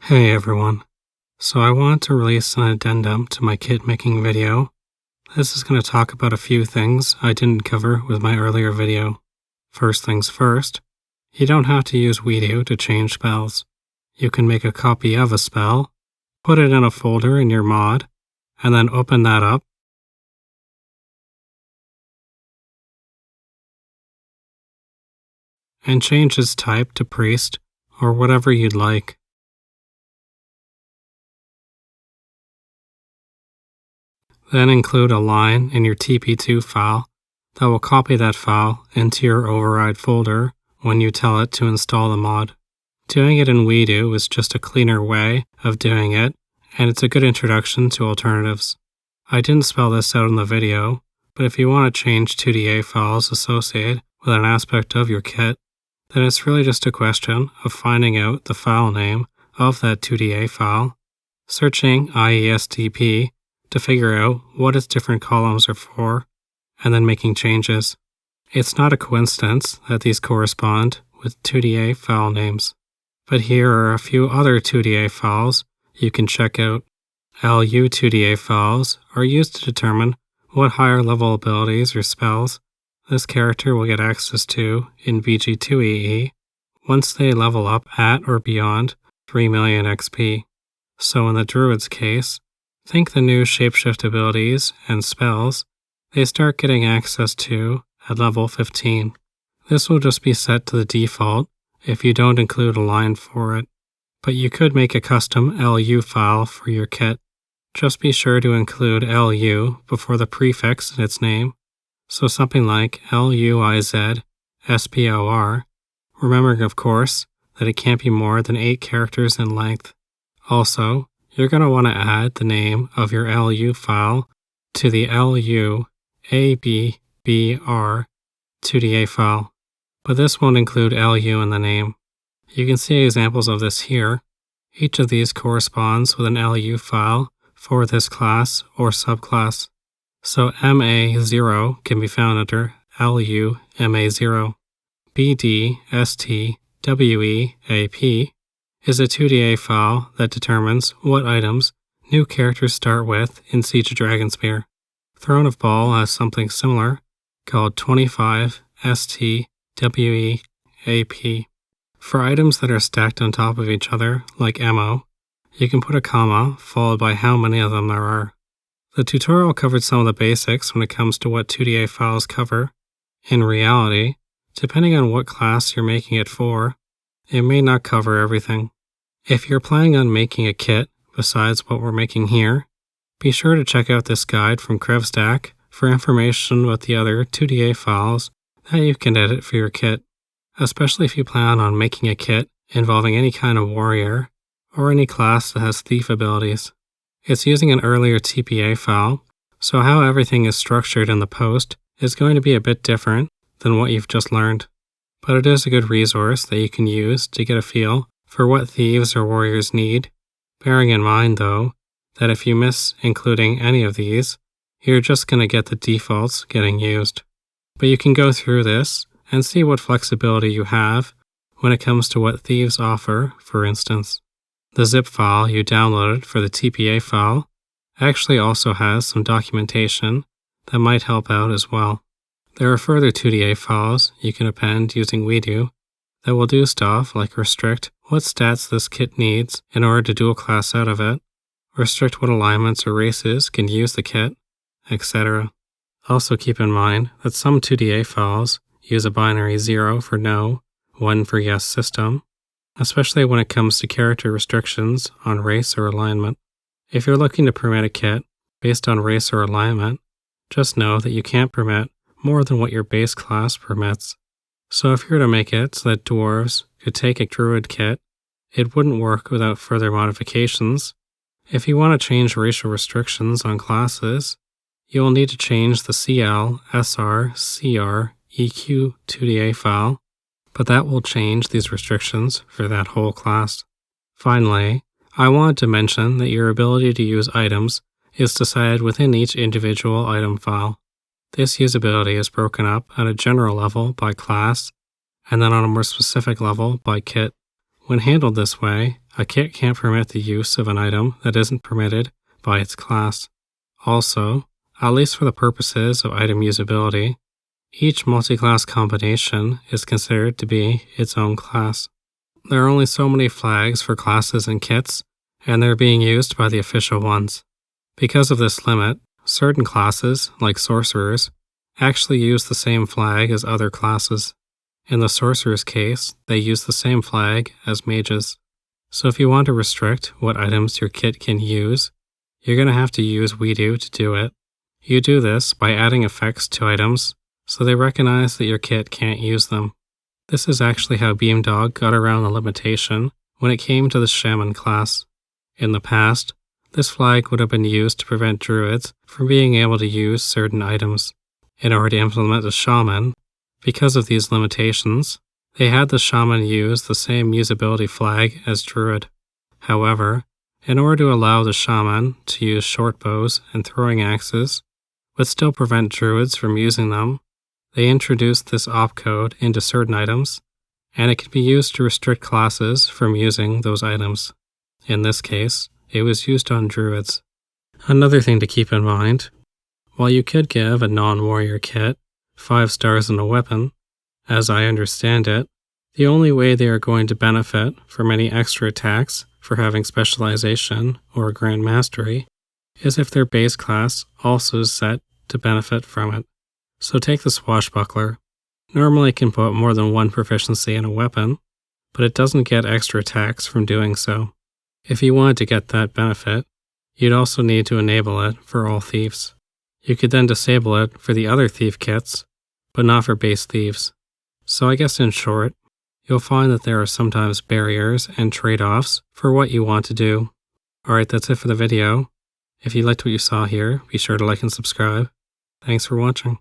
Hey everyone. So I want to release an addendum to my kit making video. This is going to talk about a few things I didn't cover with my earlier video. First things first, you don't have to use WeDo to change spells. You can make a copy of a spell, put it in a folder in your mod, and then open that up. And change its type to priest or whatever you'd like. Then include a line in your TP2 file that will copy that file into your override folder when you tell it to install the mod. Doing it in WeDo is just a cleaner way of doing it, and it's a good introduction to alternatives. I didn't spell this out in the video, but if you want to change 2DA files associated with an aspect of your kit, then it's really just a question of finding out the file name of that 2DA file, searching IESDP to figure out what its different columns are for, and then making changes. It's not a coincidence that these correspond with 2DA file names. But here are a few other 2DA files you can check out. LU 2DA files are used to determine what higher level abilities or spells this character will get access to in BG2EE once they level up at or beyond 3 million XP. So in the Druid's case, think the new shapeshift abilities and spells they start getting access to at level 15. This will just be set to the default if you don't include a line for it, but you could make a custom LU file for your kit. Just be sure to include LU before the prefix in its name, so something like LUIZ remembering of course that it can't be more than 8 characters in length. Also, you're going to want to add the name of your LU file to the LUABBR 2DA file, but this won't include LU in the name. You can see examples of this here. Each of these corresponds with an LU file for this class or subclass. So MA0 can be found under LU MA0. BDSTWEAP is a 2DA file that determines what items new characters start with in Siege of Dragonspear. Throne of Bhaal has something similar called 25STWEAP. For items that are stacked on top of each other, like ammo, you can put a comma followed by how many of them there are. The tutorial covered some of the basics when it comes to what 2DA files cover. In reality, depending on what class you're making it for, it may not cover everything. If you're planning on making a kit besides what we're making here, be sure to check out this guide from CrevsDaak for information about the other 2DA files that you can edit for your kit, especially if you plan on making a kit involving any kind of warrior or any class that has thief abilities. It's using an earlier TPA file, so how everything is structured in the post is going to be a bit different than what you've just learned. But it is a good resource that you can use to get a feel for what thieves or warriors need, bearing in mind, though, that if you miss including any of these, you're just going to get the defaults getting used. But you can go through this and see what flexibility you have when it comes to what thieves offer, for instance. The zip file you downloaded for the TPA file actually also has some documentation that might help out as well. There are further 2DA files you can append using WeDo that will do stuff like restrict what stats this kit needs in order to dual class out of it, restrict what alignments or races can use the kit, etc. Also keep in mind that some 2DA files use a binary 0 for no, 1 for yes system, especially when it comes to character restrictions on race or alignment. If you're looking to permit a kit based on race or alignment, just know that you can't permit more than what your base class permits. So if you were to make it so that dwarves could take a druid kit, it wouldn't work without further modifications. If you want to change racial restrictions on classes, you will need to change the CL, SR, CR, EQ 2DA file, but that will change these restrictions for that whole class. Finally, I wanted to mention that your ability to use items is decided within each individual item file. This usability is broken up at a general level by class, and then on a more specific level by kit. When handled this way, A kit can't permit the use of an item that isn't permitted by its class. Also, at least for the purposes of item usability, each multi-class combination is considered to be its own class. There are only so many flags for classes and kits, and they're being used by the official ones. Because of this limit, certain classes, like sorcerers, actually use the same flag as other classes. In the sorcerer's case, they use the same flag as mages. So if you want to restrict what items your kit can use, you're going to have to use WeDo to do it. You do this by adding effects to items so they recognize that your kit can't use them. This is actually how Beamdog got around the limitation when it came to the Shaman class. In the past, this flag would have been used to prevent druids from being able to use certain items. In order to implement the Shaman, because of these limitations, they had the Shaman use the same usability flag as druid. However, in order to allow the Shaman to use short bows and throwing axes, but still prevent druids from using them, they introduced this opcode into certain items, and it can be used to restrict classes from using those items. In this case, it was used on druids. Another thing to keep in mind, while you could give a non-warrior kit 5 stars in a weapon, as I understand it, the only way they are going to benefit from any extra attacks for having specialization or grand mastery is if their base class also is set to benefit from it. So take the Swashbuckler. Normally it can put more than 1 proficiency in a weapon, but it doesn't get extra attacks from doing so. If you wanted to get that benefit, you'd also need to enable it for all thieves. You could then disable it for the other thief kits, but not for base thieves. So I guess in short, you'll find that there are sometimes barriers and trade-offs for what you want to do. Alright, that's it for the video. If you liked what you saw here, be sure to like and subscribe. Thanks for watching.